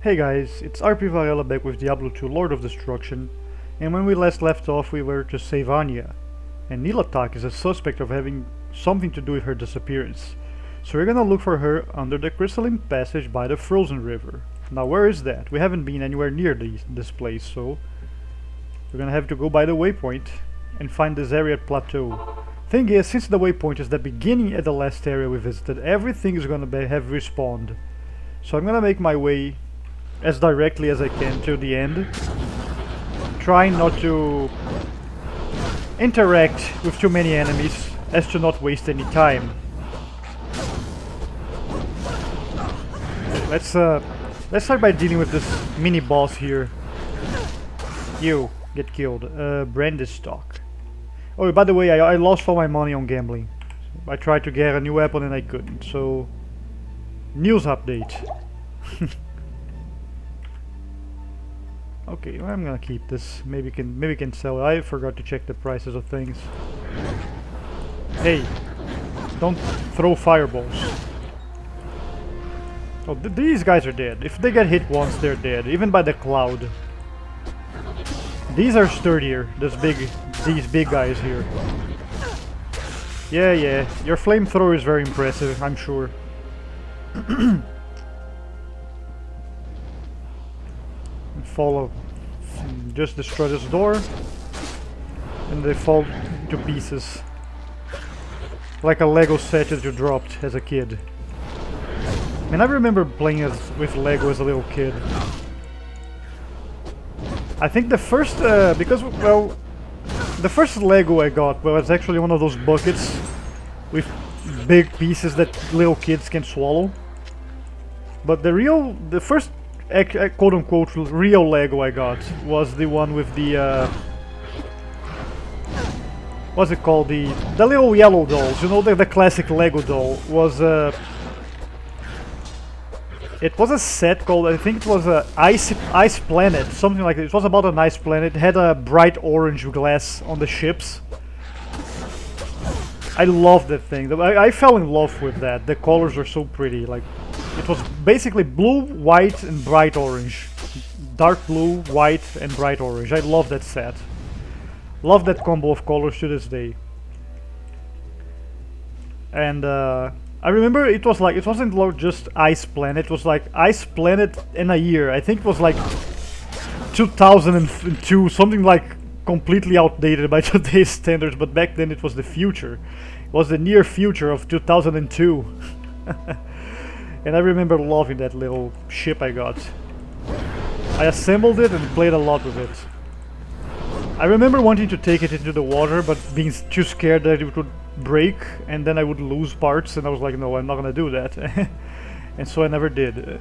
Hey guys, it's RP Varela back with Diablo 2 Lord of Destruction, and when we last left off we were to save Anya, and Nilatak is a suspect of having something to do with her disappearance. So we're gonna look for her under the crystalline passage by the frozen river. Now where is that? We haven't been anywhere near this place, so we're gonna have to go by the waypoint and find this area at plateau. Thing is, since the waypoint is the beginning at the last area we visited, everything is gonna have respawned. So I'm gonna make my way as directly as I can to the end, trying not to interact with too many enemies as to not waste any time. Let's start by dealing with this mini boss here. You get killed. Brandish stock. Oh, by the way, I lost all my money on gambling. I tried to get a new weapon and I couldn't. So, news update. Okay, well, I'm gonna keep this. Maybe can sell it. I forgot to check the prices of things. Hey, don't throw fireballs. Oh, these guys are dead. If they get hit once, they're dead, even by the cloud. These are sturdier. These big guys here. Yeah. Your flamethrower is very impressive, I'm sure. Follow. Just destroy this door, and they fall to pieces, like a Lego set that you dropped as a kid. And I remember playing with Lego as a little kid. I think the first, the first Lego I got was actually one of those buckets with big pieces that little kids can swallow. But the first quote-unquote real Lego I got was the one with the what's it called, the little yellow dolls, you know, the classic Lego doll. It was a set called, I think it was Ice Planet, something like that. It was about an ice planet. It had a bright orange glass on the ships. I loved that thing. I fell in love with that. The colors were so pretty. Like, it was basically blue, white, and bright orange. Dark blue, white, and bright orange. I love that set. Love that combo of colors to this day. And I remember it wasn't just Ice Planet. It was like Ice Planet in a year. I think it was like 2002, something like completely outdated by today's standards. But back then it was the future. It was the near future of 2002. And I remember loving that little ship I got. I assembled it and played a lot with it. I remember wanting to take it into the water, but being too scared that it would break and then I would lose parts, and I was like, no, I'm not gonna do that. And so I never did.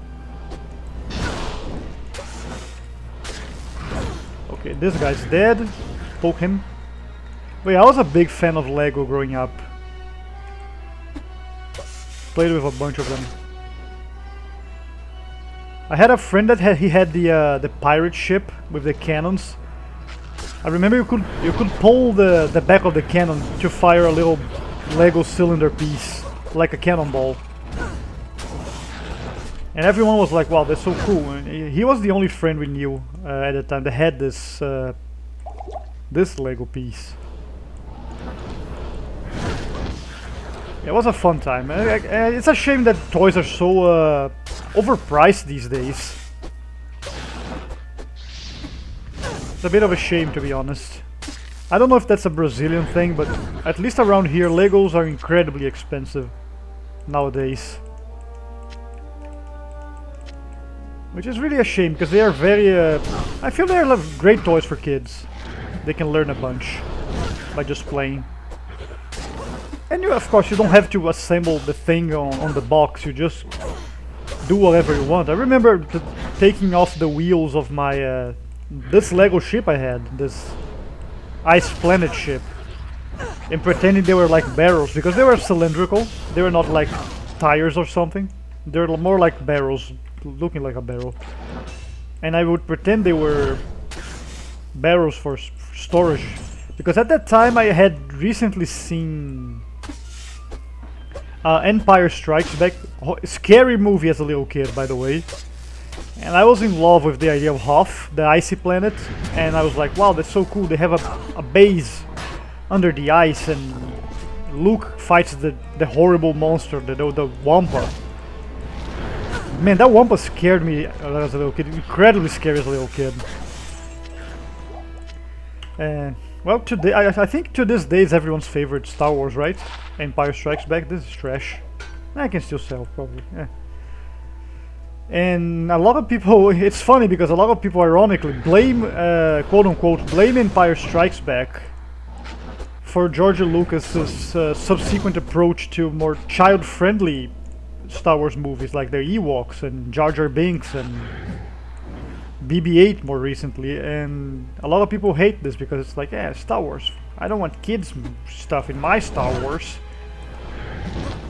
Okay, this guy's dead. Poke him. But yeah, I was a big fan of Lego growing up. Played with a bunch of them. I had a friend that had the pirate ship with the cannons. I remember you could pull the back of the cannon to fire a little Lego cylinder piece, like a cannonball. And everyone was like, "Wow, that's so cool!" And he was the only friend we knew at the time that had this Lego piece. It was a fun time. It's a shame that toys are so overpriced these days. It's a bit of a shame, to be honest. I don't know if that's a Brazilian thing, but at least around here, Legos are incredibly expensive nowadays. Which is really a shame, because they are very... I feel they are great toys for kids. They can learn a bunch by just playing. And of course, you don't have to assemble the thing on the box. You just do whatever you want. I remember taking off the wheels of my... this Lego ship I had, this Ice Planet ship, and pretending they were like barrels, because they were cylindrical. They were not like tires or something. They were more like barrels, looking like a barrel. And I would pretend they were barrels for storage, because at that time I had recently seen Empire Strikes Back. Scary movie as a little kid, by the way. And I was in love with the idea of Hoth, the icy planet, and I was like, wow, that's so cool. They have a base under the ice, and Luke fights the horrible monster, the Wampa. Man, that Wampa scared me as a little kid, incredibly scary as a little kid. And well, today I think to this day is everyone's favorite Star Wars, right? Empire Strikes Back. This is trash. I can still sell probably. Yeah. And a lot of people, it's funny because a lot of people ironically blame, quote unquote, blame Empire Strikes Back for George Lucas's subsequent approach to more child-friendly Star Wars movies like the Ewoks and Jar Jar Binks and BB-8 more recently. And a lot of people hate this because it's like, yeah, Star Wars. I don't want kids stuff in my Star Wars.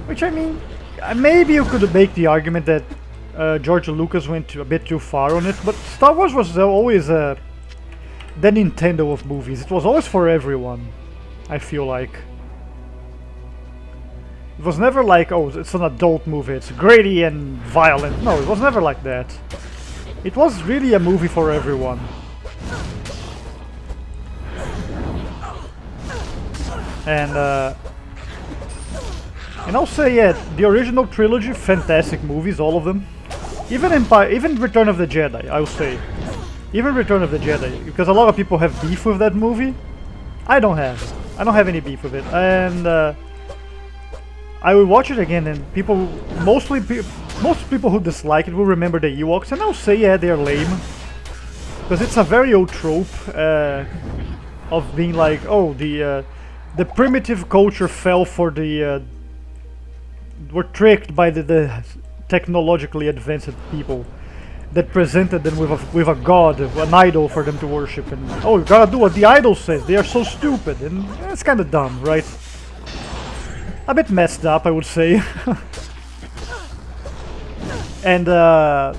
Which I mean, maybe you could make the argument that George Lucas went a bit too far on it, but Star Wars was always the Nintendo of movies. It was always for everyone, I feel like. It was never like, oh, it's an adult movie, it's gritty and violent. No, it was never like that. It was really a movie for everyone. And I'll say, yeah, the original trilogy, fantastic movies, all of them. Even Return of the Jedi, I will say. Even Return of the Jedi, because a lot of people have beef with that movie. I don't have any beef with it, and I will watch it again, and most people who dislike it will remember the Ewoks, and I'll say, yeah, they're lame, because it's a very old trope of being like, oh, the primitive culture fell for were tricked by the technologically advanced people that presented them with a god, an idol for them to worship, and oh, you gotta do what the idol says. They are so stupid, and it's kind of dumb, right? A bit messed up, I would say. And yeah,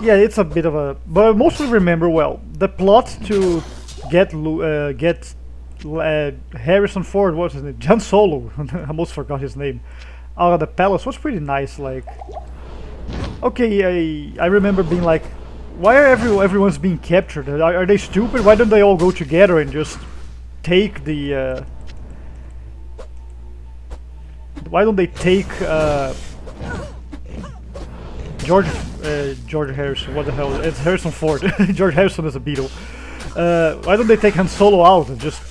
it's a bit of a. But I mostly remember well the plot to get Harrison Ford, what's his name? Jan Solo. I almost forgot his name. Out of the palace was pretty nice. Like, okay, I remember being like, why are everyone's being captured? Are they stupid? Why don't they all go together and just take the? Why don't they take George Harrison? What the hell? It's Harrison Ford. George Harrison is a Beatle. Why don't they take Han Solo out and just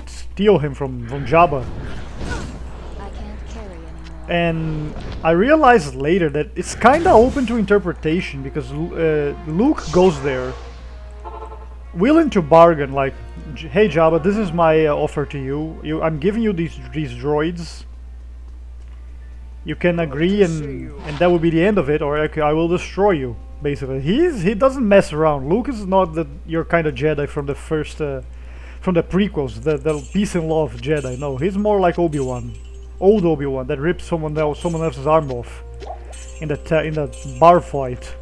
steal him from Jabba? And I realized later that it's kind of open to interpretation because Luke goes there willing to bargain, like, hey Jabba, this is my offer to you. I'm giving you these droids. You can agree, and that will be the end of it, or I will destroy you. Basically, he doesn't mess around. Luke is not your kind of Jedi from the first, from the prequels, the peace and love Jedi. No, he's more like Obi-Wan. Old Obi-Wan that ripped someone else's arm off in the bar fight,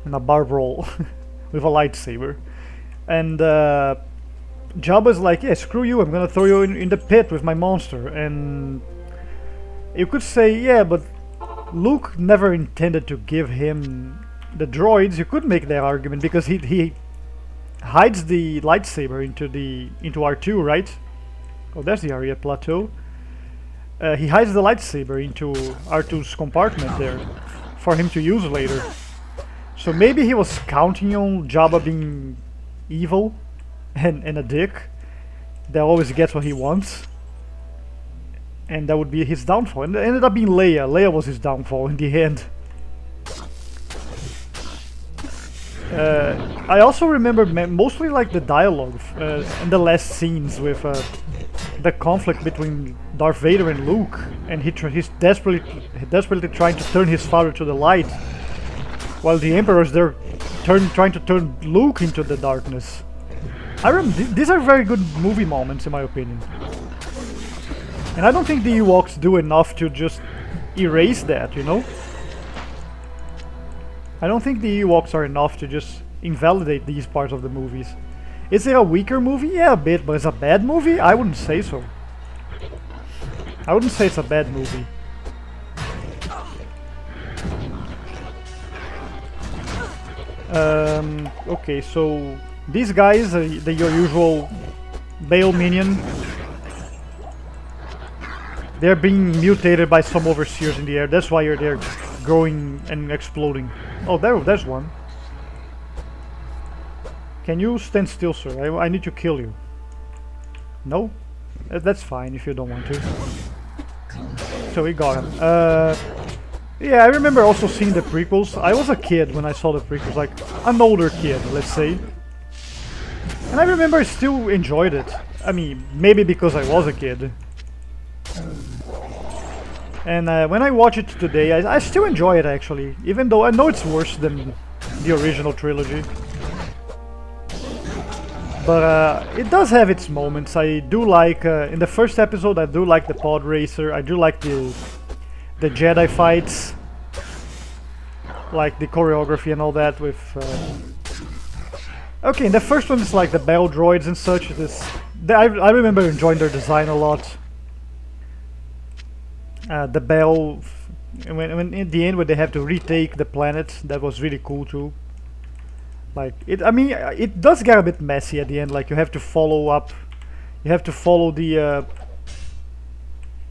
in a bar brawl with a lightsaber, and Jabba's like, yeah, screw you, I'm gonna throw you in the pit with my monster. And you could say, yeah, but Luke never intended to give him the droids. You could make that argument because he hides the lightsaber into R2, right? Oh, there's the Aria Plateau. He hides the lightsaber into R2's compartment there for him to use later. So maybe he was counting on Jabba being evil and a dick that always gets what he wants. And that would be his downfall. And it ended up being Leia. Leia was his downfall in the end. I also remember mostly like the dialogue and the last scenes with the conflict between Darth Vader and Luke, and he's desperately trying to turn his father to the light, while the Emperor's there trying to turn Luke into the darkness. These are very good movie moments in my opinion, and I don't think the Ewoks do enough to just erase that, you know? I don't think the Ewoks are enough to just invalidate these parts of the movies. Is it a weaker movie? Yeah, a bit, but it's a bad movie? I wouldn't say so. I wouldn't say it's a bad movie. Okay, so these guys, your usual Bale minion, they're being mutated by some overseers in the air. That's why they're growing and exploding. Oh, there's one. Can you stand still, sir? I need to kill you. No? That's fine if you don't want to. So we got him. Yeah, I remember also seeing the prequels. I was a kid when I saw the prequels, like an older kid, let's say. And I remember I still enjoyed it. I mean, maybe because I was a kid. And when I watch it today, I still enjoy it actually, even though I know it's worse than the original trilogy. But it does have its moments. I do like, in the first episode, I do like the pod racer. I do like the Jedi fights, like the choreography and all that with... Okay, in the first one it's like the bell droids and such. I remember enjoying their design a lot. The bell, when in the end when they have to retake the planet, that was really cool too. Like I mean, it does get a bit messy at the end. Like you have to follow up, you have to follow the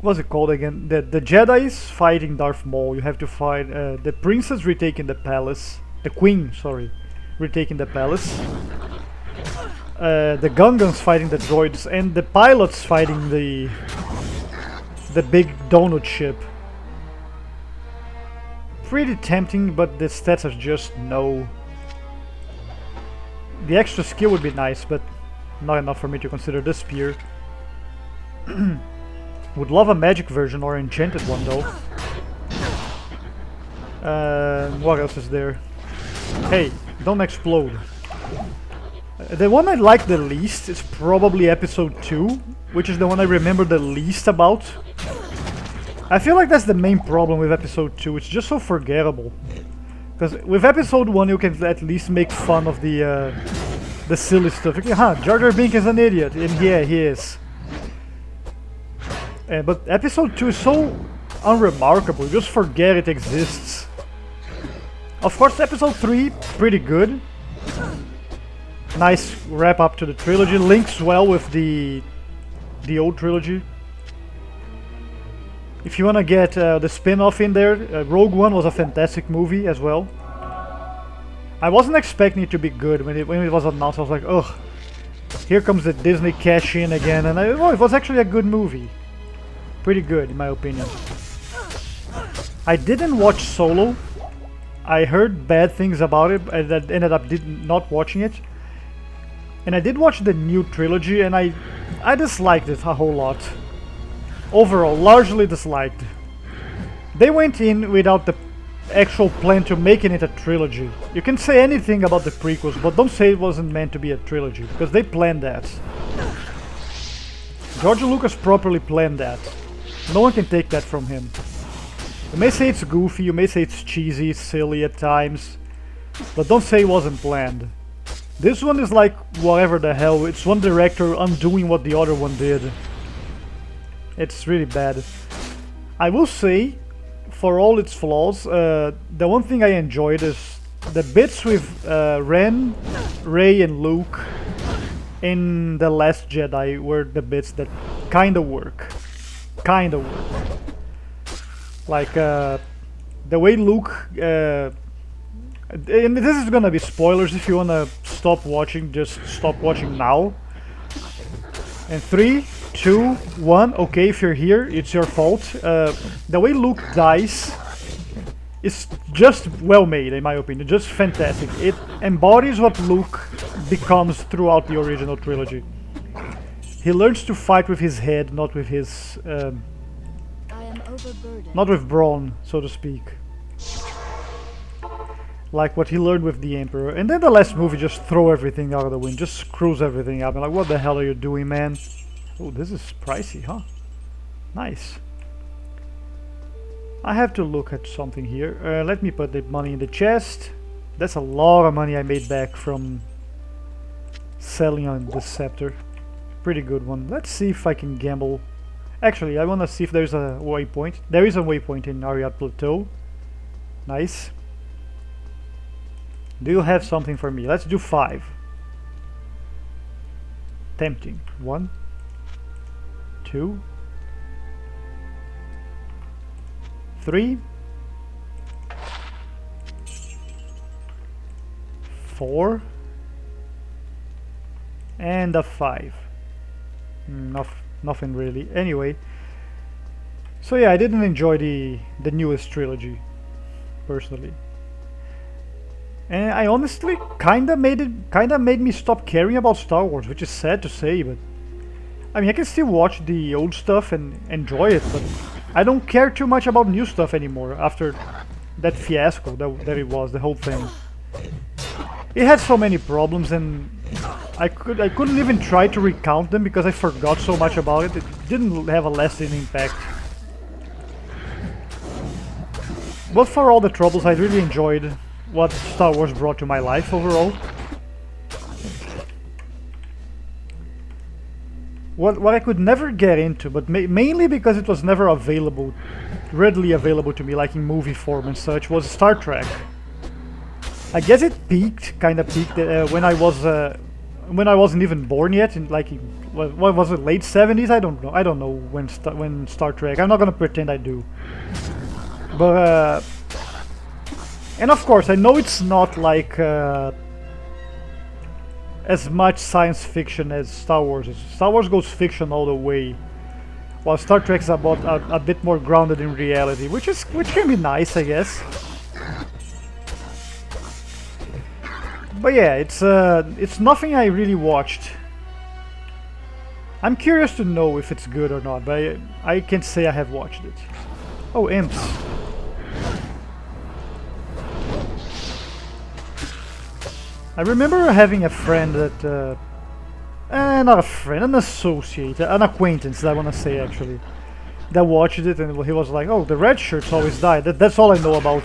what's it called again? The Jedi's fighting Darth Maul. You have to fight the princess retaking the palace, the queen, sorry, retaking the palace. The Gungans fighting the droids, and the pilots fighting the big donut ship. Pretty tempting, but the stats are just no. The extra skill would be nice, but not enough for me to consider the spear. Would love a magic version or enchanted one though. What else is there? Hey, don't explode. The one I like the least is probably episode 2, which is the one I remember the least about. I feel like that's the main problem with episode 2, it's just so forgettable. Because with episode 1 you can at least make fun of the silly stuff. You can, Jar Jar Binks is an idiot, and yeah, he is. But episode 2 is so unremarkable, you just forget it exists. Of course episode 3, pretty good. Nice wrap up to the trilogy, links well with the old trilogy. If you wanna get the spin-off in there, Rogue One was a fantastic movie as well. I wasn't expecting it to be good when it was announced. I was like, ugh, here comes the Disney cash in again, and it was actually a good movie. Pretty good in my opinion. I didn't watch Solo. I heard bad things about it, and I ended up not watching it. And I did watch the new trilogy, and I disliked it a whole lot. Overall, largely disliked. They went in without the actual plan to making it a trilogy. You can say anything about the prequels, but don't say it wasn't meant to be a trilogy, because they planned that. George Lucas properly planned that. No one can take that from him. You may say it's goofy, you may say it's cheesy, silly at times, but don't say it wasn't planned. This one is like whatever the hell, it's one director undoing what the other one did. It's really bad. I will say, for all its flaws, the one thing I enjoyed is the bits with Ren, Rey and Luke in The Last Jedi were the bits that kinda work. Kinda work. Like the way Luke... and this is gonna be spoilers. If you wanna stop watching, just stop watching now. And 3, 2, 1. Okay, if you're here, it's your fault. The way Luke dies is just well made, in my opinion. Just fantastic. It embodies what Luke becomes throughout the original trilogy. He learns to fight with his head, not with his... not with brawn, so to speak. Like what he learned with the Emperor. And then the last movie just throw everything out of the wind, just screws everything up. And like, what the hell are you doing, man? Oh, this is pricey, huh? Nice. I have to look at something here. Let me put the money in the chest. That's a lot of money I made back from selling on the scepter. Pretty good one. Let's see if I can gamble. Actually, I want to see if there's a waypoint. There is a waypoint in Ariat Plateau. Nice. Do you have something for me? Let's do 5. Tempting. 1, 2, 3, 4, and a 5. Nothing really. Anyway, so yeah, I didn't enjoy the newest trilogy personally, and I honestly kinda made me stop caring about Star Wars, which is sad to say, but I mean I can still watch the old stuff and enjoy it, but I don't care too much about new stuff anymore after that fiasco that it was, the whole thing. It had so many problems, and I couldn't even try to recount them because I forgot so much about it. It didn't have a lasting impact. But for all the troubles, I really enjoyed what Star Wars brought to my life overall. What I could never get into, but mainly because it was never readily available to me, like in movie form and such, was Star Trek. I guess it kind of peaked when I wasn't even born yet, in what was it, late 70s? I don't know when Star Trek. I'm not gonna pretend I do. But and of course I know it's not like as much science fiction as Star Wars is. Star Wars goes fiction all the way, while Star Trek is about a bit more grounded in reality, which can be nice, I guess. But yeah, it's nothing I really watched. I'm curious to know if it's good or not, but I can't say I have watched it. Oh, imps. I remember having a friend that, not a friend, an associate, an acquaintance, I want to say actually, that watched it, and he was like, "Oh, the red shirts always die." That's all I know about.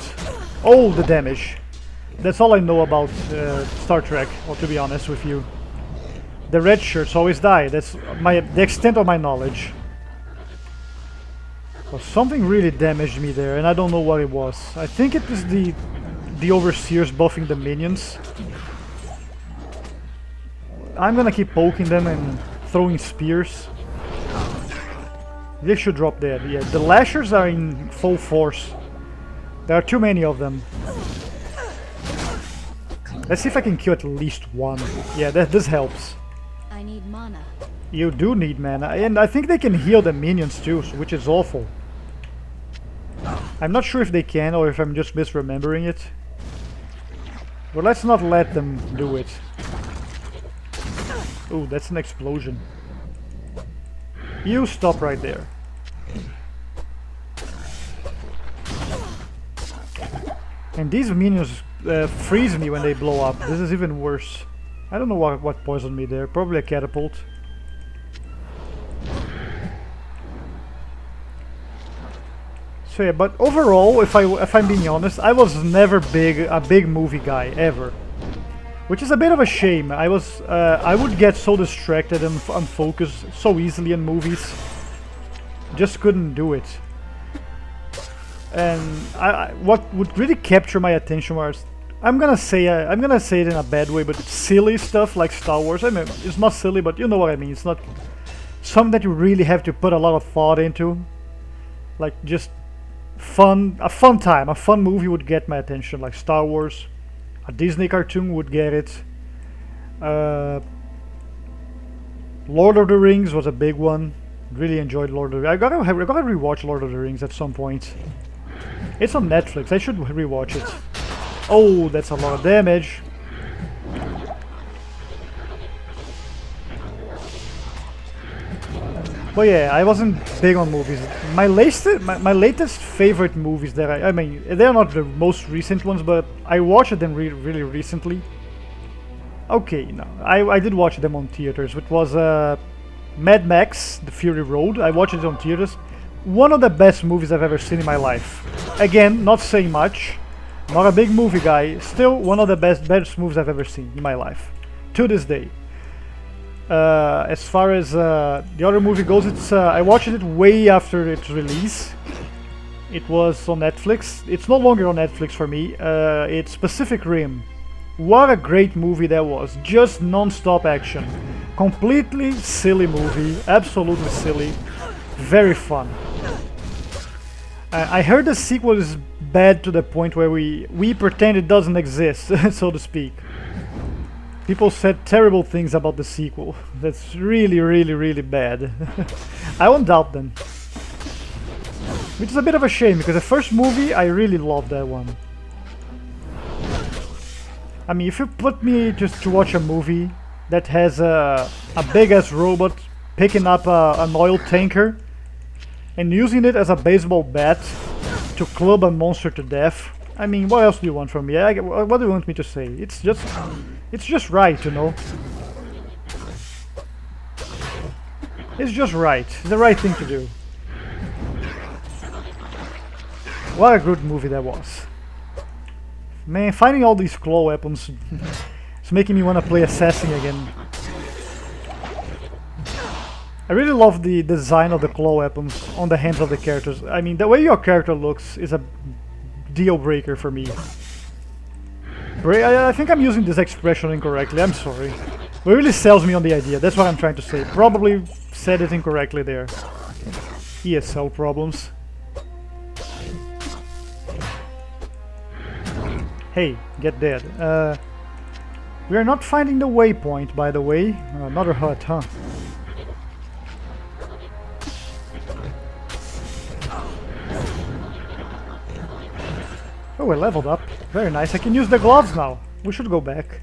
Oh, the damage. That's all I know about Star Trek, or to be honest with you. The red shirts always die. That's the extent of my knowledge. Well, something really damaged me there, and I don't know what it was. I think it was the overseers buffing the minions. I'm gonna keep poking them and throwing spears. They should drop dead. Yeah, the lashers are in full force. There are too many of them. Let's see if I can kill at least one. Yeah, this helps. I need mana. You do need mana, and I think they can heal the minions too, which is awful. I'm not sure if they can or if I'm just misremembering it. But let's not let them do it. Ooh, that's an explosion. You stop right there. And these minions freeze me when they blow up. This is even worse. I don't know what poisoned me there. Probably a catapult. So yeah, but overall, if I'm being honest, I was never a big movie guy ever, which is a bit of a shame. I would get so distracted and unfocused so easily in movies. Just couldn't do it. And what would really capture my attention was, I'm gonna say it in a bad way, but it's silly stuff like Star Wars. I mean, it's not silly, but you know what I mean. It's not something that you really have to put a lot of thought into. Like just a fun time, a fun movie would get my attention, like Star Wars. A Disney cartoon would get it. Lord of the Rings was a big one. Really enjoyed Lord of the Rings. I gotta rewatch Lord of the Rings at some point. It's on Netflix. I should rewatch it. Oh, that's a lot of damage. But yeah, I wasn't big on movies. My latest favorite movies that I mean, they're not the most recent ones, but I watched them really recently. Okay, no, I did watch them on theaters, which was Mad Max: The Fury Road. I watched it on theaters. One of the best movies I've ever seen in my life. Again, not saying much. Not a big movie guy. Still one of the best movies I've ever seen in my life, to this day. As far as the other movie goes, I watched it way after its release. It was on Netflix. It's no longer on Netflix for me. It's Pacific Rim. What a great movie that was. Just non-stop action. Completely silly movie. Absolutely silly. Very fun. I heard the sequel is bad to the point where we pretend it doesn't exist, so to speak. People said terrible things about the sequel. That's really, really, really bad. I won't doubt them. Which is a bit of a shame, because the first movie, I really loved that one. I mean, if you put me just to watch a movie that has a big-ass robot picking up an oil tanker and using it as a baseball bat to club a monster to death, I mean, what else do you want from me? What do you want me to say? It's just right, you know? It's just right. It's the right thing to do. What a good movie that was. Man, finding all these claw weapons is making me want to play Assassin again. I really love the design of the claw weapons on the hands of the characters. I mean, the way your character looks is a deal breaker for me. I think I'm using this expression incorrectly, I'm sorry. But it really sells me on the idea, that's what I'm trying to say. Probably said it incorrectly there. ESL problems. Hey, get dead. We are not finding the waypoint, by the way. Another hut, huh? Oh, I leveled up. Very nice. I can use the gloves now. We should go back.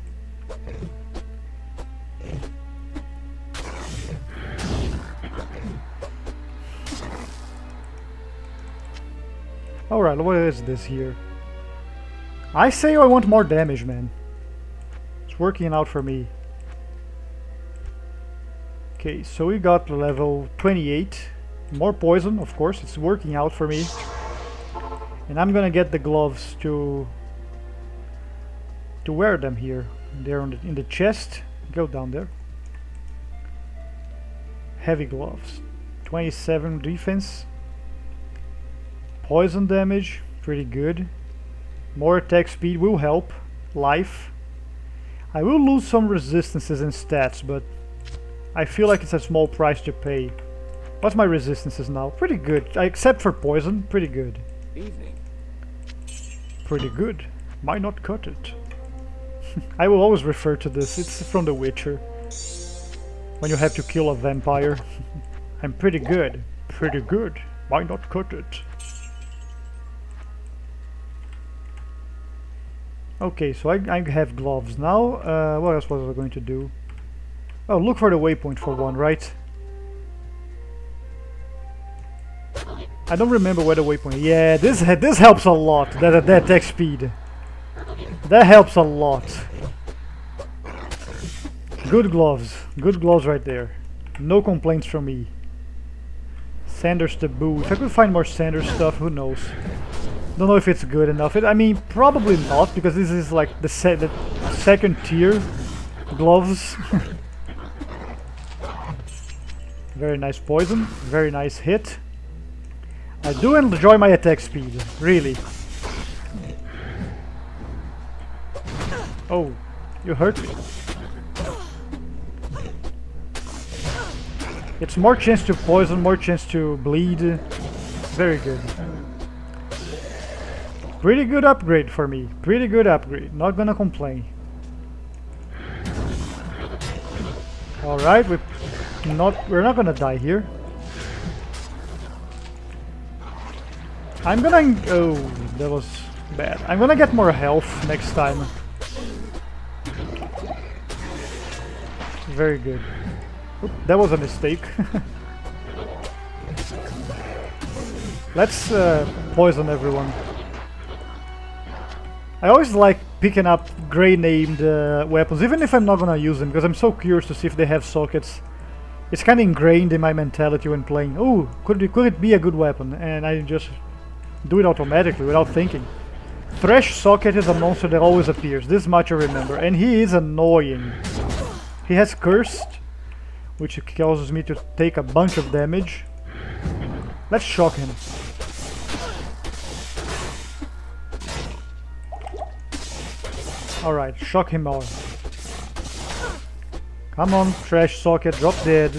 Alright, what is this here? I say I want more damage, man. It's working out for me. Okay, so we got level 28. More poison, of course. It's working out for me. And I'm gonna get the gloves to wear them here. They're in the chest. Go down there. Heavy gloves. 27 defense. Poison damage. Pretty good. More attack speed will help. Life. I will lose some resistances and stats, but I feel like it's a small price to pay. What's my resistances now? Pretty good. Except for poison. Pretty good. Evening. Pretty good. Might not cut it. I will always refer to this. It's from The Witcher. When you have to kill a vampire. I'm pretty good. Pretty good. Might not cut it. Okay, so I have gloves now. What else was I going to do? Oh, look for the waypoint for one, right? I don't remember where the waypoint is. Yeah, this helps a lot, that attack speed. That helps a lot. Good gloves right there. No complaints from me. Sanders taboo. If I could find more Sanders stuff, who knows? Don't know if it's good enough. I mean, probably not, because this is like the second tier gloves. Very nice poison. Very nice hit. I do enjoy my attack speed, really. Oh, you hurt me. It's more chance to poison, more chance to bleed. Very good. Pretty good upgrade for me. Pretty good upgrade. Not gonna complain. Alright, we're not gonna die here. I'm gonna... Oh, that was bad. I'm gonna get more health next time. Very good. Oop, that was a mistake. Let's poison everyone. I always like picking up grey-named weapons, even if I'm not gonna use them, because I'm so curious to see if they have sockets. It's kind of ingrained in my mentality when playing. Oh, could it be a good weapon? And I just do it automatically without thinking. Thresh Socket is a monster that always appears. This much I remember, and he is annoying. He has Cursed, which causes me to take a bunch of damage. Let's shock him. Alright, shock him out. Come on, trash socket, drop dead.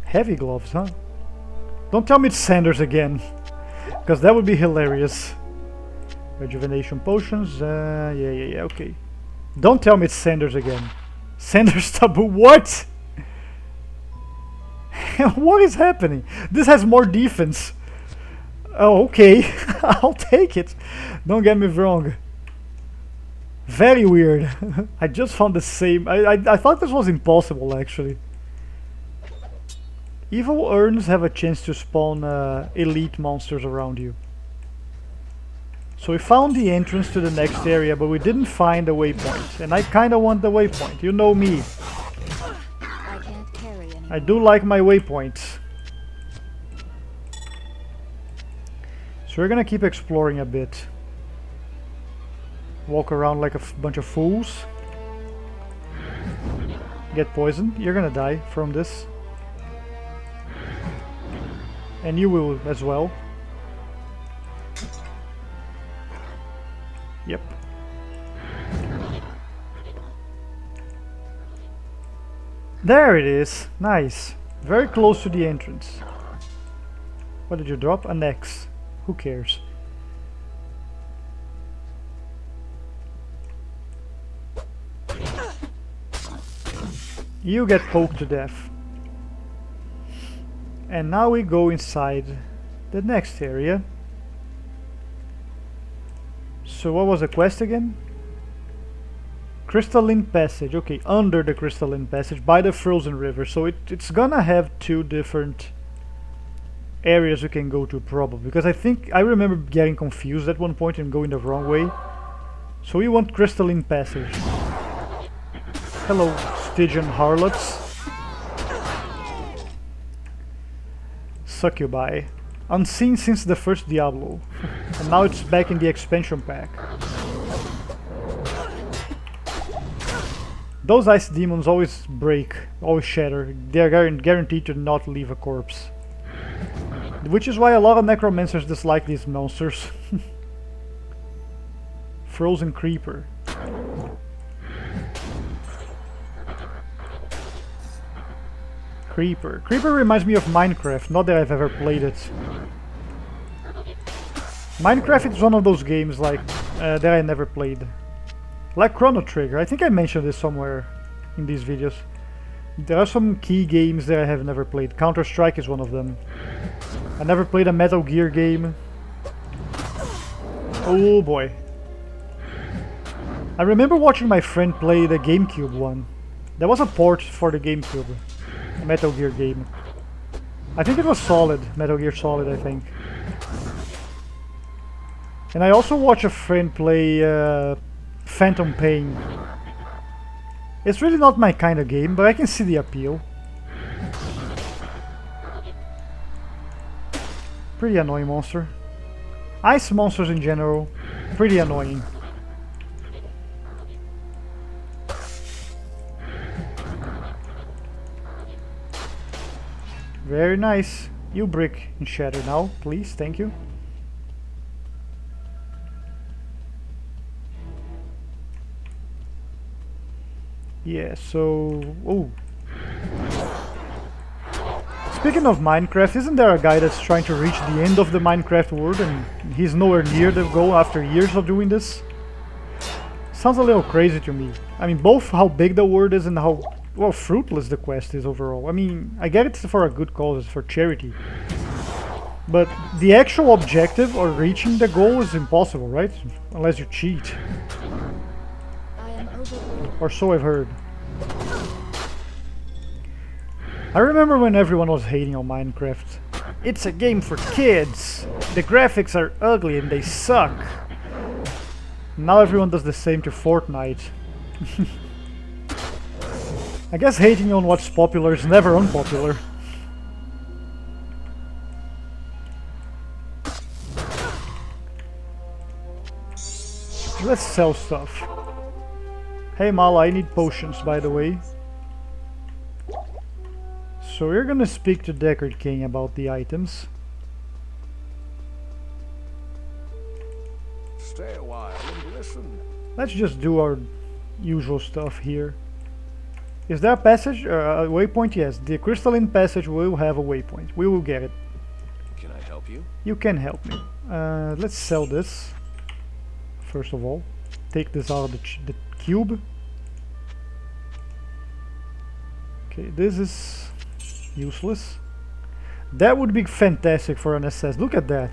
Heavy gloves, huh? Don't tell me it's Sanders again, because that would be hilarious. Rejuvenation potions, yeah, okay. Don't tell me it's Sanders again. Sanders taboo, what? What is happening? This has more defense. Oh, okay. I'll take it. Don't get me wrong. Very weird. I just found the same. I thought this was impossible, actually. Evil urns have a chance to spawn elite monsters around you. So we found the entrance to the next area, but we didn't find a waypoint. And I kinda want the waypoint. You know me. I do like my waypoints. So we're gonna keep exploring a bit. Walk around like a bunch of fools. Get poisoned. You're gonna die from this. And you will as well. Yep. There it is. Nice. Very close to the entrance. What did you drop? An X. Who cares? You get poked to death. And now we go inside the next area. So what was the quest again? Crystalline Passage. Okay, under the Crystalline Passage by the Frozen River. So it's gonna have two different areas we can go to probably. Because I remember getting confused at one point and going the wrong way. So we want Crystalline Passage. Hello, Stygian harlots. Succubi. Unseen since the first Diablo. And now it's back in the expansion pack. Those ice demons always break, always shatter. They're guaranteed to not leave a corpse. Which is why a lot of necromancers dislike these monsters. Frozen Creeper. Creeper. Creeper reminds me of Minecraft, not that I've ever played it. Minecraft is one of those games like that I never played. Like Chrono Trigger, I think I mentioned this somewhere in these videos. There are some key games that I have never played. Counter-Strike is one of them. I never played a Metal Gear game. Oh boy. I remember watching my friend play the GameCube one. There was a port for the GameCube. A Metal Gear game. I think it was Solid. Metal Gear Solid, I think. And I also watched a friend play Phantom Pain. It's really not my kind of game, but I can see the appeal. Pretty annoying monster. Ice monsters in general, pretty annoying. Very nice. You brick and shatter now, please, thank you. Yeah, so... oh. Speaking of Minecraft, isn't there a guy that's trying to reach the end of the Minecraft world and he's nowhere near the goal after years of doing this? Sounds a little crazy to me. I mean, both how big the world is and how, well, fruitless the quest is overall. I mean, I get it's for a good cause, it's for charity. But the actual objective or reaching the goal is impossible, right? Unless you cheat. Or so I've heard. I remember when everyone was hating on Minecraft. It's a game for kids! The graphics are ugly and they suck! Now everyone does the same to Fortnite. I guess hating on what's popular is never unpopular. Let's sell stuff. Hey Mala, I need potions, by the way. So we're gonna speak to Deckard King about the items. stay a while and listen. Let's just do our usual stuff here. Is there a passage? A waypoint? Yes. The crystalline passage will have a waypoint. We will get it. Can I help you? You can help me. Let's sell this. First of all. Take this out of the cube. Okay, this is useless. That would be fantastic for an SS. Look at that.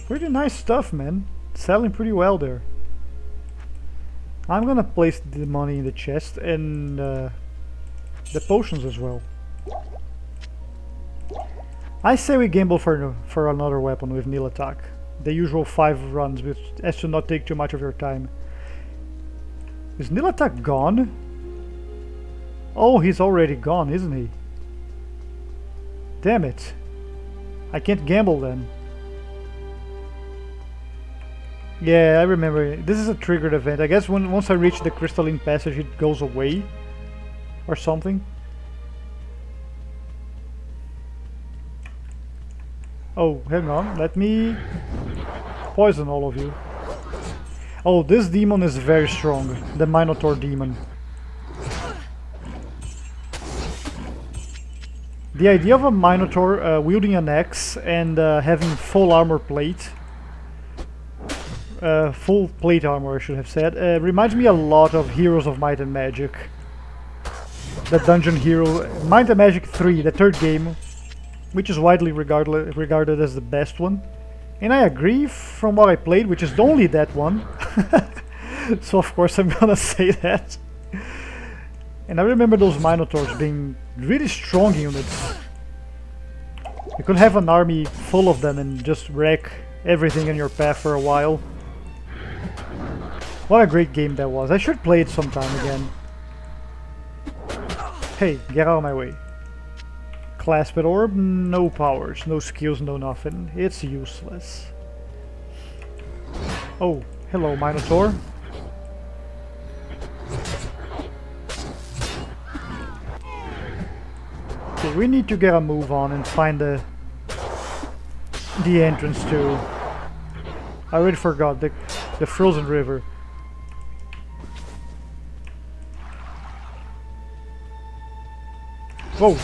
Pretty nice stuff, man. Selling pretty well there. I'm gonna place the money in the chest and the potions as well. I say we gamble for another weapon with Nil Attack. The usual 5 runs, which has to not take too much of your time. Is Nil Attack gone? Oh, he's already gone, isn't he? Damn it. I can't gamble then. Yeah, I remember. This is a triggered event. I guess once I reach the crystalline passage it goes away. Or something. Oh, hang on. Let me poison all of you. Oh, this demon is very strong. The Minotaur demon. The idea of a Minotaur wielding an axe and having full armor plate, full plate armor I should have said, reminds me a lot of Heroes of Might and Magic. The Dungeon Hero, Might and Magic 3, the third game, which is widely regarded as the best one. And I agree from what I played, which is only that one. So of course I'm gonna say that. And I remember those Minotaurs being really strong units. You could have an army full of them and just wreck everything in your path for a while. What a great game that was. I should play it sometime again. Hey, get out of my way. Clasped orb, no powers, no skills, no nothing. It's useless. Oh, hello Minotaur. Okay, we need to get a move on and find the entrance to... I already forgot, the frozen river. Whoa!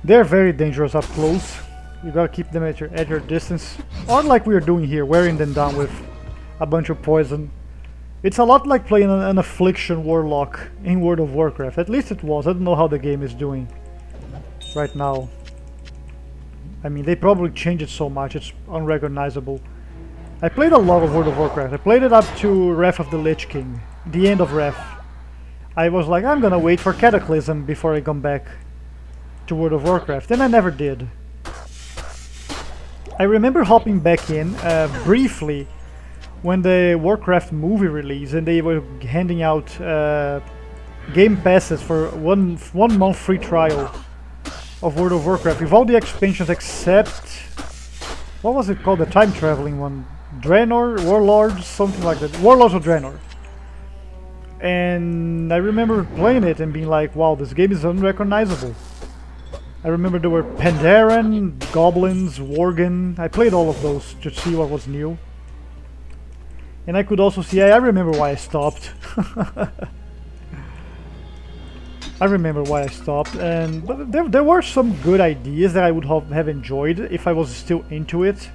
They're very dangerous up close. You gotta keep them at your distance. Unlike we are doing here, wearing them down with a bunch of poison. It's a lot like playing an Affliction Warlock in World of Warcraft. At least it was. I don't know how the game is doing right now. I mean, they probably changed it so much, it's unrecognizable. I played a lot of World of Warcraft. I played it up to Wrath of the Lich King, the end of Wrath. I was like, I'm gonna wait for Cataclysm before I come back to World of Warcraft, and I never did. I remember hopping back in briefly when the Warcraft movie released and they were handing out game passes for one month free trial of World of Warcraft with all the expansions except, what was it called, the time traveling one? Draenor? Warlords? Something like that. Warlords of Draenor. And I remember playing it and being like, wow, this game is unrecognizable. I remember there were Pandaren, Goblins, Worgen. I played all of those to see what was new. And I could also see, I remember why I stopped. I remember why I stopped, but there were some good ideas that I would have enjoyed if I was still into it.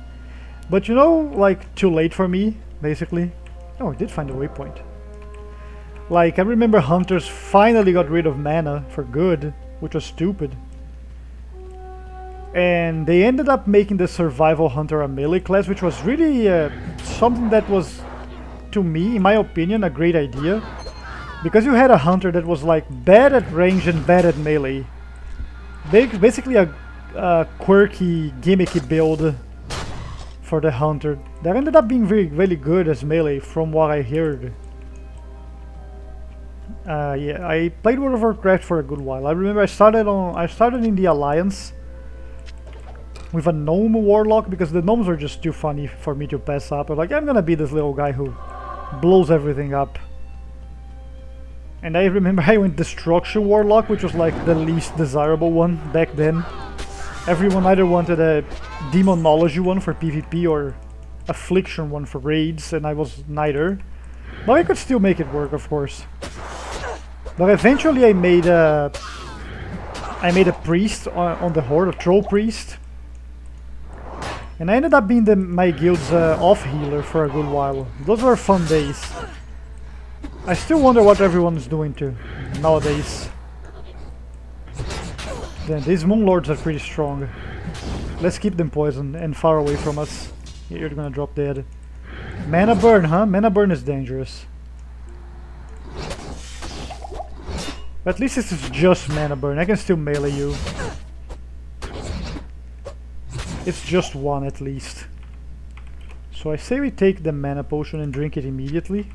But you know, like, too late for me, basically. Oh, I did find a waypoint. Like, I remember Hunters finally got rid of mana for good, which was stupid. And they ended up making the Survival Hunter a melee class, which was really something that was, to me, in my opinion, a great idea. Because you had a hunter that was like bad at range and bad at melee. Basically a quirky, gimmicky build for the hunter that ended up being really good as melee from what I heard. Yeah, I played World of Warcraft for a good while. I remember I started in the Alliance with a gnome warlock because the gnomes were just too funny for me to pass up. I was like, I'm gonna be this little guy who blows everything up. And I remember I went Destruction Warlock, which was like the least desirable one back then. Everyone either wanted a demonology one for PvP or affliction one for raids, and I was neither. But I could still make it work, of course. But eventually I made a priest on the horde, a troll priest. And I ended up being my guild's off healer for a good while. Those were fun days. I still wonder what everyone's doing too nowadays. Then these moon lords are pretty strong. Let's keep them poisoned and far away from us. You're gonna drop dead. Mana burn, huh? Mana burn is dangerous. But at least this is just mana burn. I can still melee you. It's just one at least. So I say we take the mana potion and drink it immediately.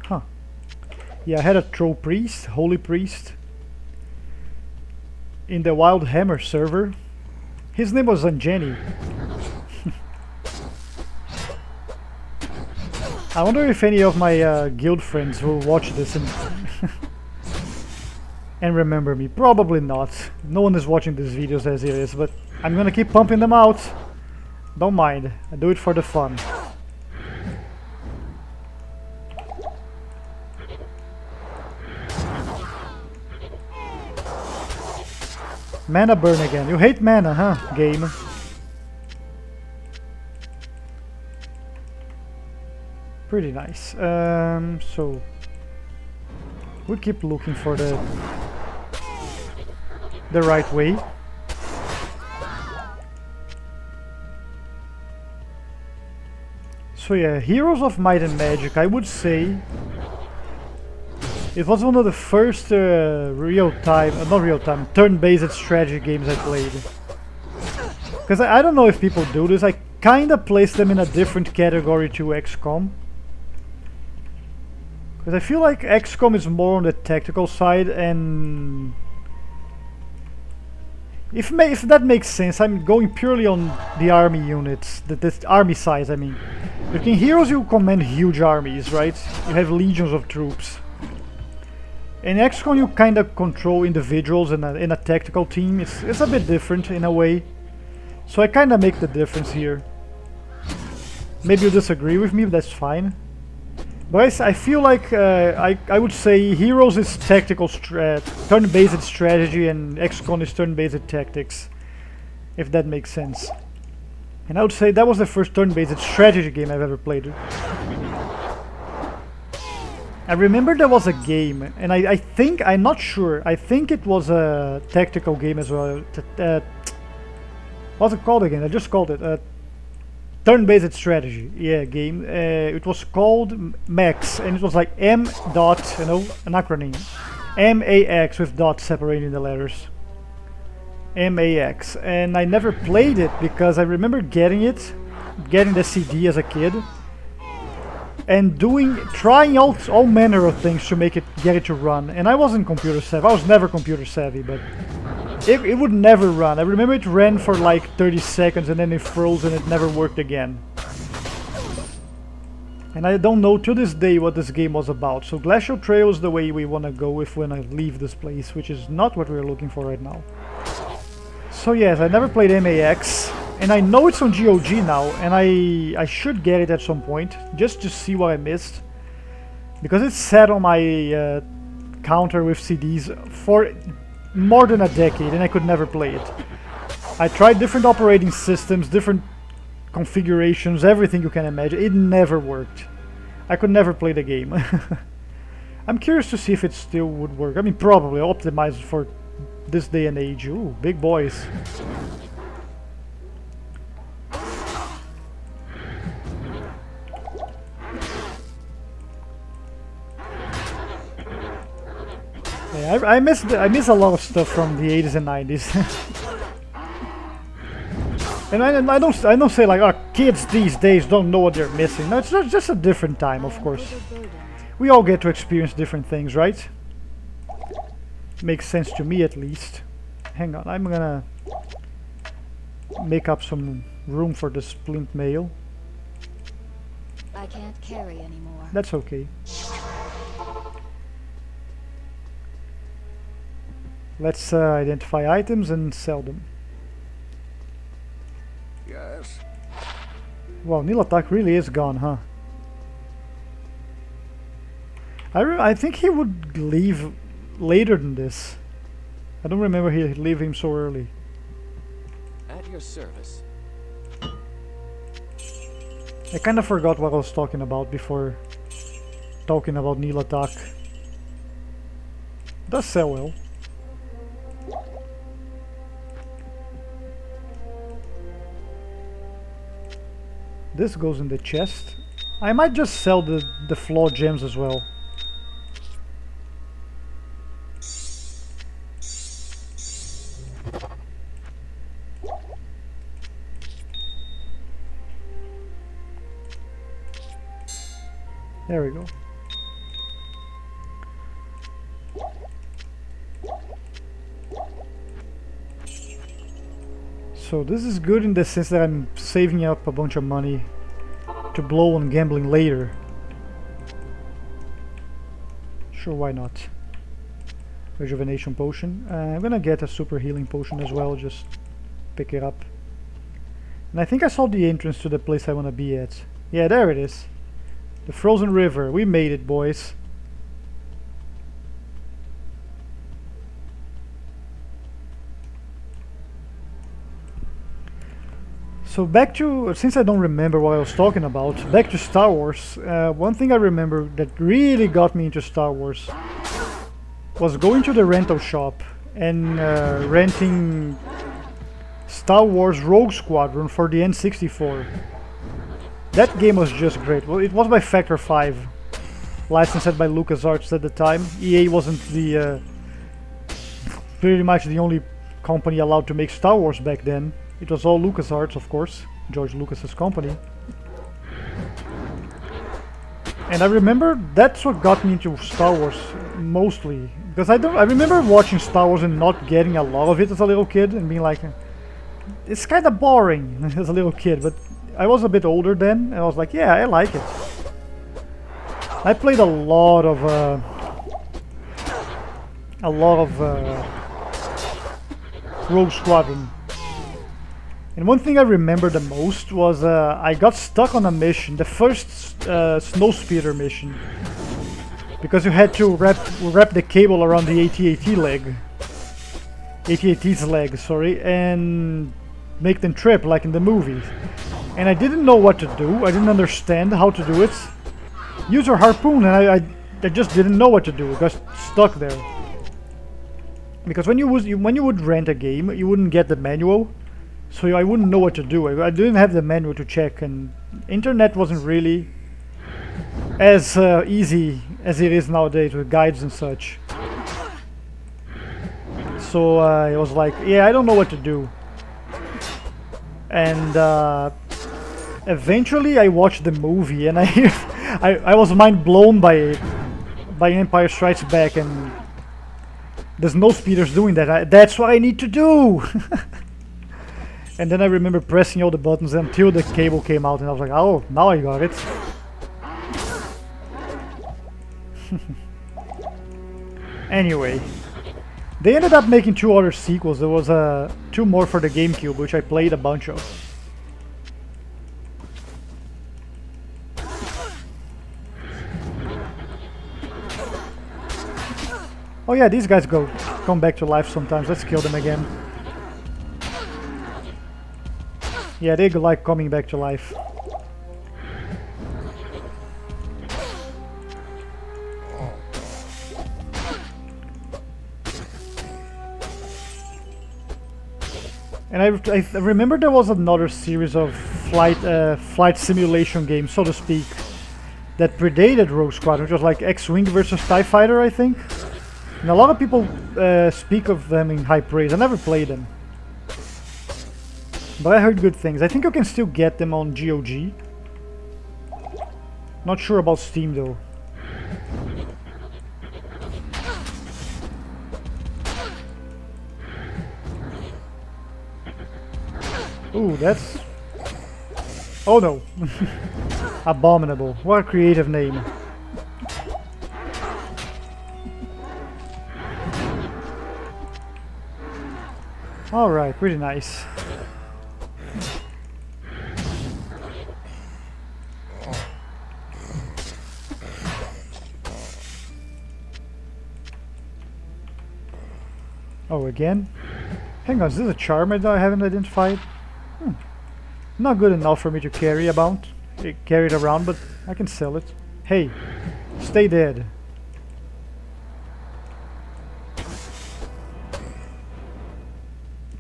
Huh. Yeah, I had a troll priest, holy priest, in the Wild Hammer server. His name was Anya. I wonder if any of my guild friends will watch this and and remember me. Probably not. No one is watching these videos as it is, but I'm gonna keep pumping them out. Don't mind. I do it for the fun. Mana burn again. You hate mana, huh, game? Pretty nice. So we keep looking for the right way. So yeah, Heroes of Might and Magic, I would say it was one of the first turn-based strategy games I played. Because I don't know if people do this, I kinda place them in a different category to XCOM. Because I feel like XCOM is more on the tactical side, and if that makes sense, I'm going purely on the army units, the army size, I mean. But in Heroes you command huge armies, right? You have legions of troops. In XCOM you kind of control individuals in a tactical team. It's a bit different in a way. So I kind of make the difference here. Maybe you disagree with me, but that's fine. But I feel like I would say Heroes is tactical turn-based strategy and XCOM is turn-based tactics, if that makes sense. And I would say that was the first turn-based strategy game I've ever played. I remember there was a game, and I'm not sure, I think it was a tactical game as well. What's it called again? I just called it turn-based strategy, yeah, game. It was called MAX, and it was like M dot, you know, an acronym. MAX with dots separating the letters. MAX, and I never played it because I remember getting the CD as a kid, and trying all manner of things to get it to run. And I wasn't computer savvy. I was never computer savvy, but it would never run. I remember it ran for like 30 seconds and then it froze and it never worked again. And I don't know to this day what this game was about. So Glacial Trail is the way we want to go if we want to leave this place, which is not what we're looking for right now. So yes, I never played MAX, and I know it's on GOG now, and I should get it at some point, just to see what I missed. Because it's sat on my counter with CDs for more than a decade, and I could never play it. I tried different operating systems, different configurations, everything you can imagine. It never worked. I could never play the game. I'm curious to see if it still would work. I mean, probably optimized for this day and age. Ooh, big boys. Yeah, I miss a lot of stuff from the 80s and 90s. And I don't say like, oh, kids these days don't know what they're missing. No, it's just a different time, of course. We all get to experience different things, right? Makes sense to me, at least. Hang on, I'm gonna make up some room for the splint mail. I can't carry anymore. That's okay. Let's identify items and sell them. Yes. Wow, Neil Attack really is gone, huh? I think he would leave later than this. I don't remember he leaving so early. At your service. I kind of forgot what I was talking about before talking about Neil Attack. Does sell well. This goes in the chest. I might just sell the flaw gems as well. There we go. So this is good in the sense that I'm saving up a bunch of money to blow on gambling later. Sure, why not? Rejuvenation potion. I'm gonna get a super healing potion as well, just pick it up. And I think I saw the entrance to the place I wanna be at. Yeah, there it is. The frozen river. We made it, boys. So back to, since I don't remember what I was talking about, back to Star Wars. One thing I remember that really got me into Star Wars was going to the rental shop and renting Star Wars Rogue Squadron for the N64. That game was just great. Well, it was by Factor 5, licensed by LucasArts at the time. EA wasn't the pretty much the only company allowed to make Star Wars back then. It was all LucasArts, of course, George Lucas's company. And I remember that's what got me into Star Wars mostly, because I remember watching Star Wars and not getting a lot of it as a little kid and being like, it's kind of boring as a little kid, but I was a bit older then and I was like, yeah, I like it. I played a lot of Rogue Squadron. And one thing I remember the most was I got stuck on a mission, the first Snowspeeder mission, because you had to wrap the cable around the AT-AT's leg, sorry, and make them trip like in the movies. And I didn't know what to do. I didn't understand how to do it. Use your harpoon, and I just didn't know what to do. I got stuck there. Because when you would rent a game, you wouldn't get the manual. So I wouldn't know what to do. I didn't have the manual to check, and internet wasn't really as easy as it is nowadays with guides and such. So I was like, yeah, I don't know what to do. And eventually I watched the movie, and I was mind blown by Empire Strikes Back, and there's no speeders doing that. That's what I need to do. And then I remember pressing all the buttons until the cable came out, and I was like, oh, now I got it. Anyway, they ended up making 2 other sequels. There was 2 more for the GameCube, which I played a bunch of. Oh yeah, these guys come back to life sometimes. Let's kill them again. Yeah, they like coming back to life. And I remember there was another series of flight simulation games, so to speak, that predated Rogue Squadron, which was like X-Wing versus TIE Fighter, I think. And a lot of people speak of them in high praise. I never played them, but I heard good things. I think you can still get them on GOG. Not sure about Steam though. Ooh, that's... Oh no. Abominable. What a creative name. Alright, pretty nice. Oh, again? Hang on, is this a charm that I haven't identified? Not good enough for me to carry it around, but I can sell it. Hey, stay dead.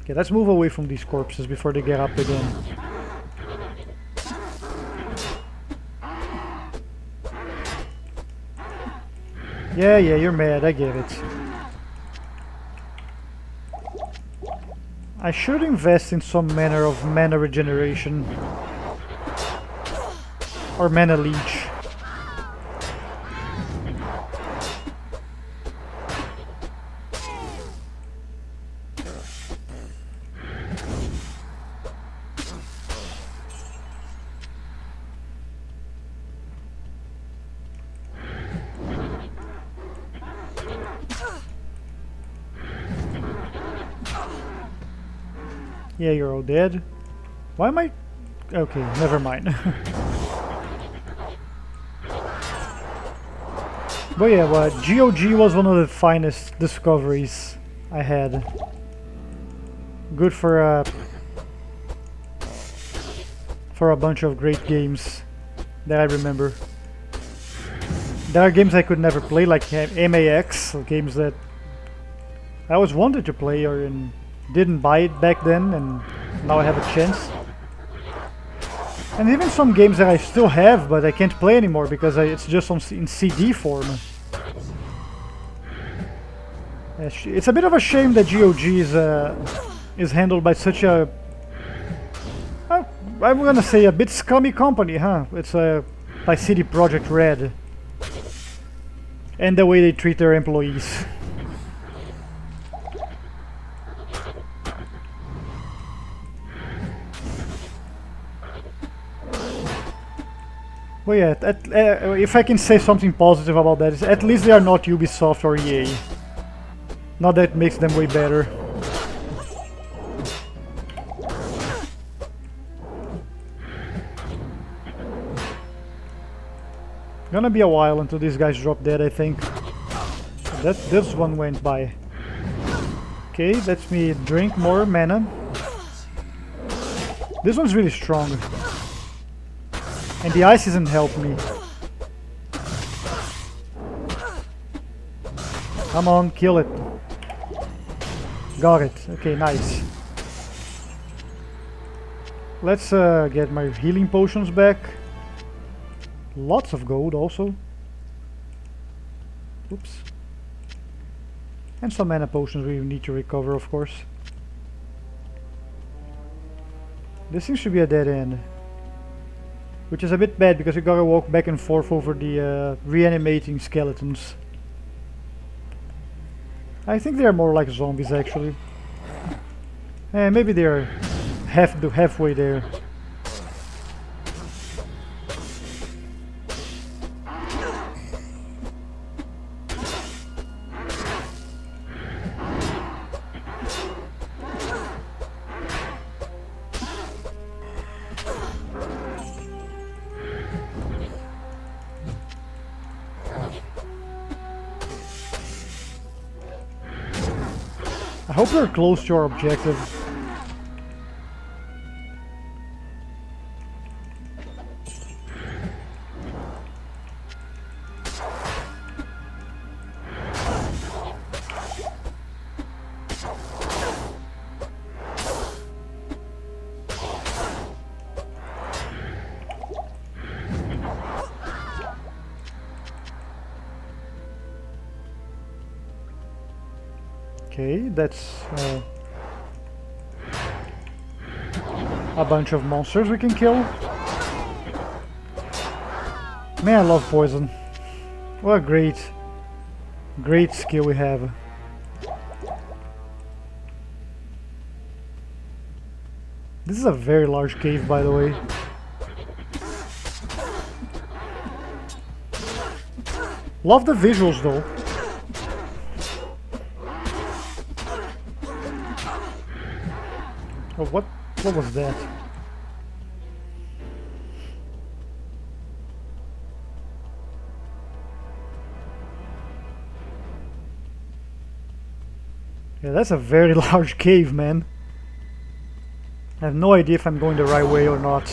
Okay, let's move away from these corpses before they get up again. Yeah, you're mad, I get it. I should invest in some manner of mana regeneration. Or mana leech. Yeah, you're all dead. Why am I... Okay, never mind. But yeah, GOG was one of the finest discoveries I had. Good for a bunch of great games that I remember. There are games I could never play, like MAX, games that I always wanted to play or didn't buy it back then, and now I have a chance. And even some games that I still have, but I can't play anymore because it's just in CD form. It's a bit of a shame that GOG is handled by such a... I'm gonna say a bit scummy company, huh? It's by CD Projekt Red. And the way they treat their employees. Well, yeah, if I can say something positive about that, is at least they are not Ubisoft or EA. Not that it makes them way better. Gonna be a while until these guys drop dead, I think. This one went by. Okay, lets me drink more mana. This one's really strong. And the ice isn't helping me. Come on, kill it. Got it. Okay, nice. Let's get my healing potions back. Lots of gold also. Oops. And some mana potions we need to recover, of course. This seems to be a dead end. Which is a bit bad because you gotta walk back and forth over the reanimating skeletons. I think they're more like zombies actually. Maybe they're halfway there. I hope we're close to our objective. Okay, that's a bunch of monsters we can kill. Man, I love poison. What a great skill we have. This is a very large cave, by the way. Love the visuals though. Oh, what was that? Yeah, that's a very large cave, man. I have no idea if I'm going the right way or not.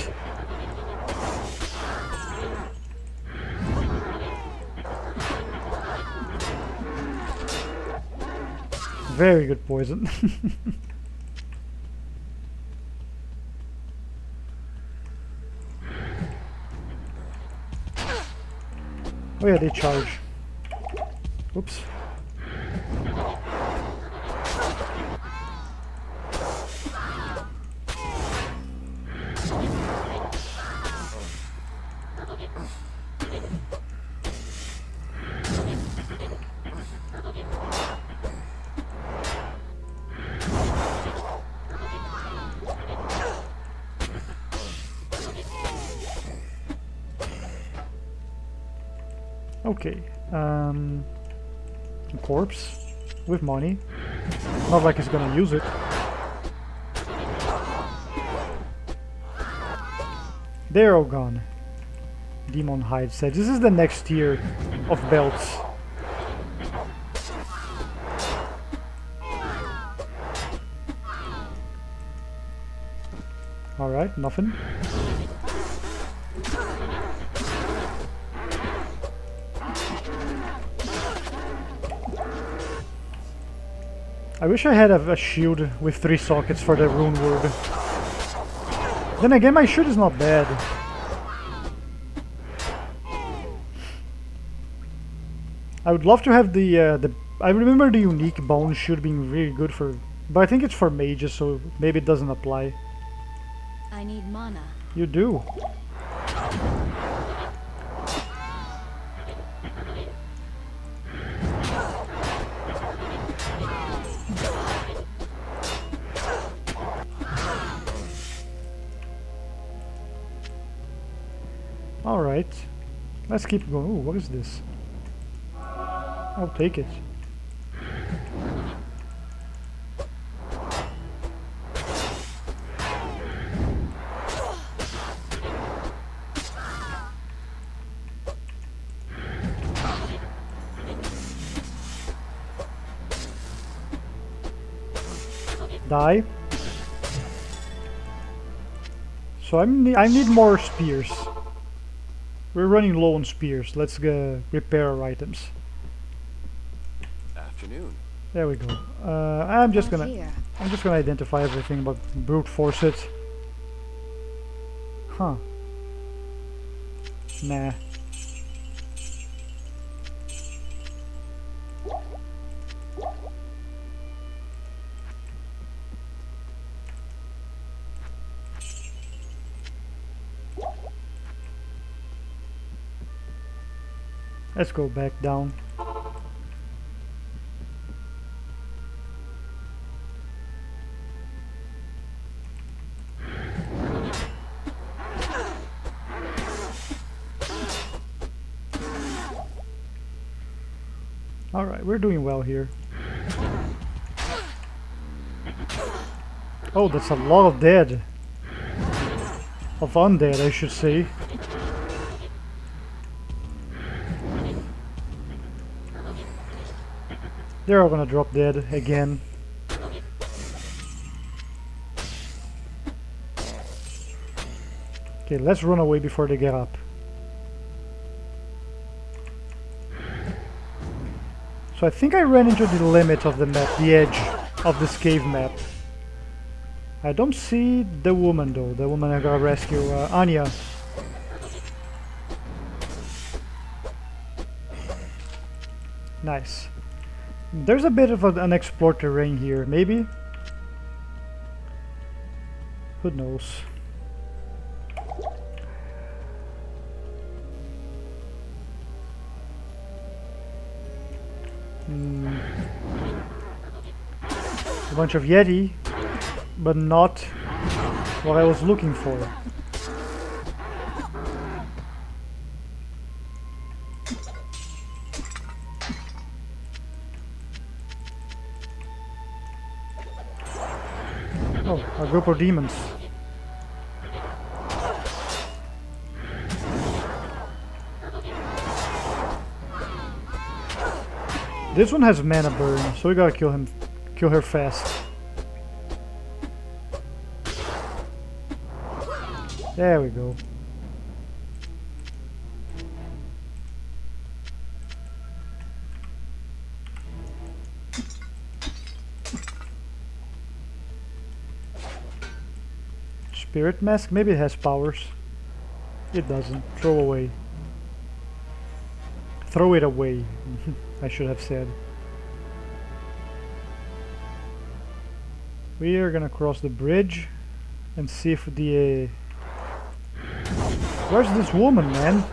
Very good poison. Oh yeah, they charge. Oops. Okay. A corpse with money. Not like he's gonna use it. They're all gone. Demon Hide said this is the next tier of belts. Alright, nothing. I wish I had a shield with 3 sockets for the rune word. Then again, my shield is not bad. I would love to have the I remember the unique bone shield being really good for, but I think it's for mages, so maybe it doesn't apply. I need mana. You do. Alright, let's keep going. Ooh, what is this? I'll take it. Die. So I need more spears. We're running low on spears. Let's repair our items. Afternoon. There we go. I'm just Not gonna here. identify everything, but brute force it. Huh. Nah. Let's go back down. Alright, we're doing well here. Oh, that's a lot of dead. Of undead, I should say. They're all gonna drop dead again. Okay, let's run away before they get up. So I think I ran into the limit of the map, the edge of this cave map. I don't see the woman though, the woman I gotta rescue, Anya. Nice. There's a bit of an unexplored terrain here, maybe? Who knows? A bunch of Yeti, but not what I was looking for. Oh, a group of demons. This one has mana burn, so we gotta kill her fast. There we go. Spirit mask? Maybe it has powers. It doesn't. Throw away. Throw it away, I should have said. We are gonna cross the bridge and see if the... Where's this woman, man?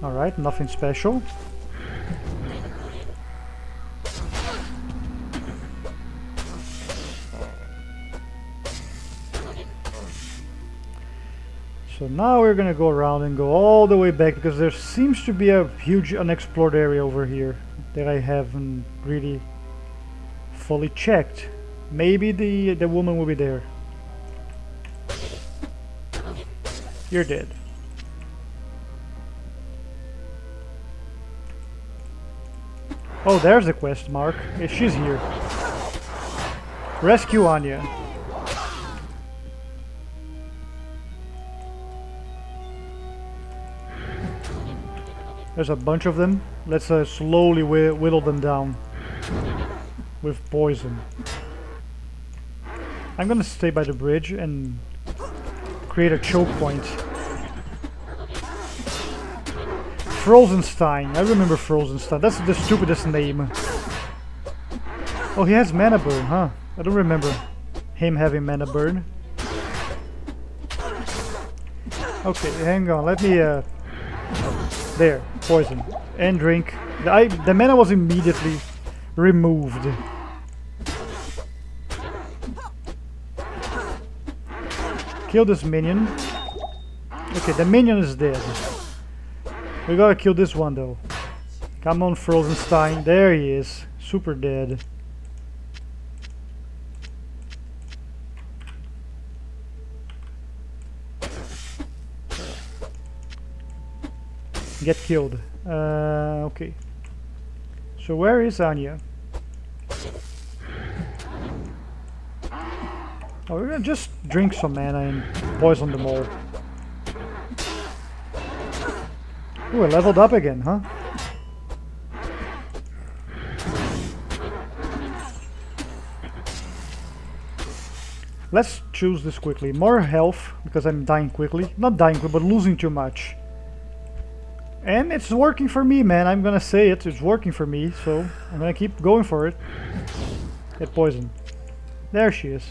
Alright, nothing special. So now we're gonna go around and go all the way back because there seems to be a huge unexplored area over here that I haven't really fully checked. Maybe the woman will be there. You're dead. Oh, there's the quest mark. Yeah, she's here. Rescue Anya. There's a bunch of them. Let's slowly whittle them down with poison. I'm gonna stay by the bridge and create a choke point. Frozenstein. I remember Frozenstein. That's the stupidest name. Oh, he has mana burn, huh? I don't remember him having mana burn. Okay, hang on. Let me... There. Poison. And drink. The mana was immediately removed. Kill this minion. Okay, the minion is dead. We gotta kill this one though. Come on, Frozenstein. There he is. Super dead. Get killed. Okay. So where is Anya? Oh, we're gonna just drink some mana and poison them all. Ooh, I leveled up again, huh? Let's choose this quickly. More health, because I'm dying quickly. Not dying quickly, but losing too much. And it's working for me, man. I'm gonna say it. It's working for me, so I'm gonna keep going for it. Get poison. There she is.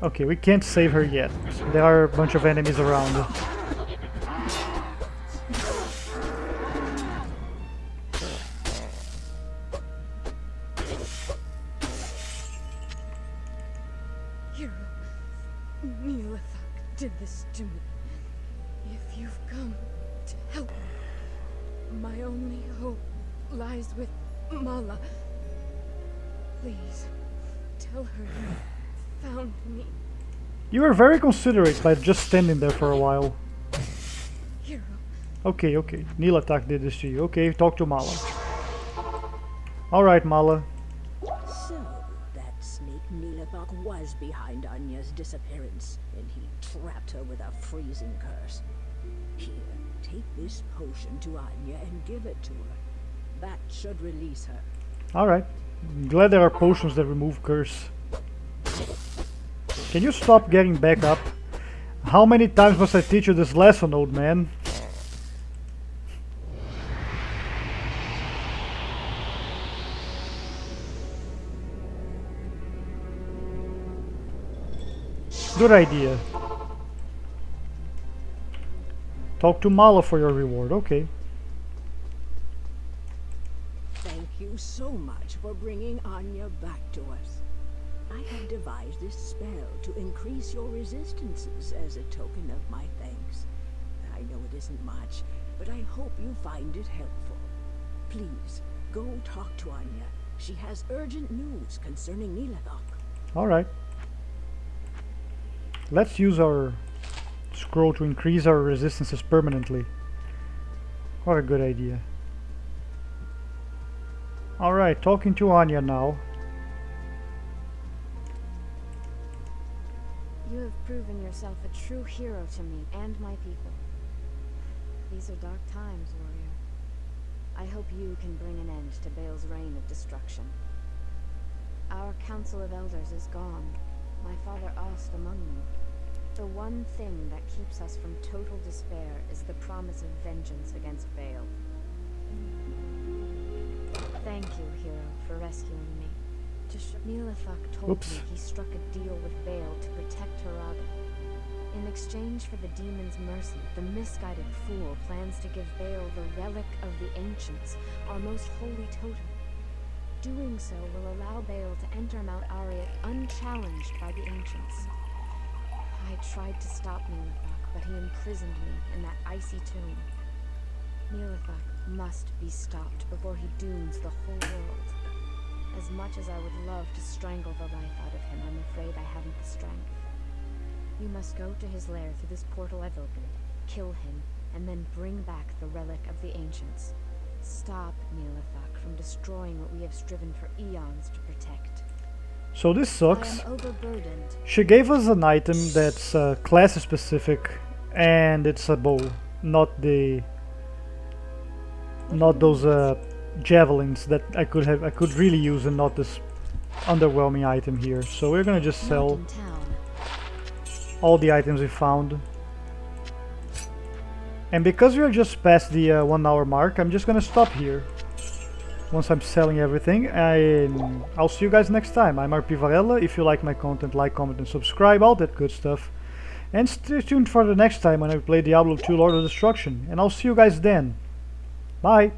Okay, we can't save her yet. There are a bunch of enemies around. Did this to me. If you've come to help me, my only hope lies with Mala. Please, tell her you found me. You were very considerate by just standing there for a while. Hero. Okay, okay. Nilatak did this to you. Okay, talk to Mala. Alright, Mala. So, that snake Nilathak was behind Anya's disappearance, and he trapped her with a freezing curse. Here, take this potion to Anya and give it to her. That should release her. Alright. I'm glad there are potions that remove curse. Can you stop getting back up? How many times must I teach you this lesson, old man? Good idea. Talk to Mala for your reward. Okay. Thank you so much for bringing Anya back to us. I have devised this spell to increase your resistances as a token of my thanks. I know it isn't much, but I hope you find it helpful. Please, go talk to Anya. She has urgent news concerning Nilathok. Alright. Let's use our scroll to increase our resistances permanently. What a good idea. Alright, talking to Anya now. You have proven yourself a true hero to me and my people. These are dark times, warrior. I hope you can bring an end to Bale's reign of destruction. Our Council of Elders is gone. My father Ost among them. The one thing that keeps us from total despair is the promise of vengeance against Bale. Thank you, hero, for rescuing me. Nilathok told me he struck a deal with Bale to protect Haraga. In exchange for the demon's mercy, the misguided fool plans to give Bale the relic of the ancients, our most holy totem. Doing so will allow Bale to enter Mount Arreat unchallenged by the ancients. I tried to stop Nilathok, but he imprisoned me in that icy tomb. Nilathok must be stopped before he dooms the whole world. As much as I would love to strangle the life out of him, I'm afraid I haven't the strength. You must go to his lair through this portal I've opened, kill him, and then bring back the relic of the ancients. Stop Nilathok from destroying what we have striven for eons to protect. So this sucks. I am overburdened. She gave us an item that's class specific, and it's a bow, not those javelins that I could really use, and not this underwhelming item here. So we're gonna just sell all the items we found. And because we are just past the 1 hour mark, I'm just gonna stop here. Once I'm selling everything, I'll see you guys next time. I'm RP Varela. If you like my content, like, comment, and subscribe, all that good stuff. And stay tuned for the next time when I play Diablo 2 Lord of Destruction. And I'll see you guys then. Bye!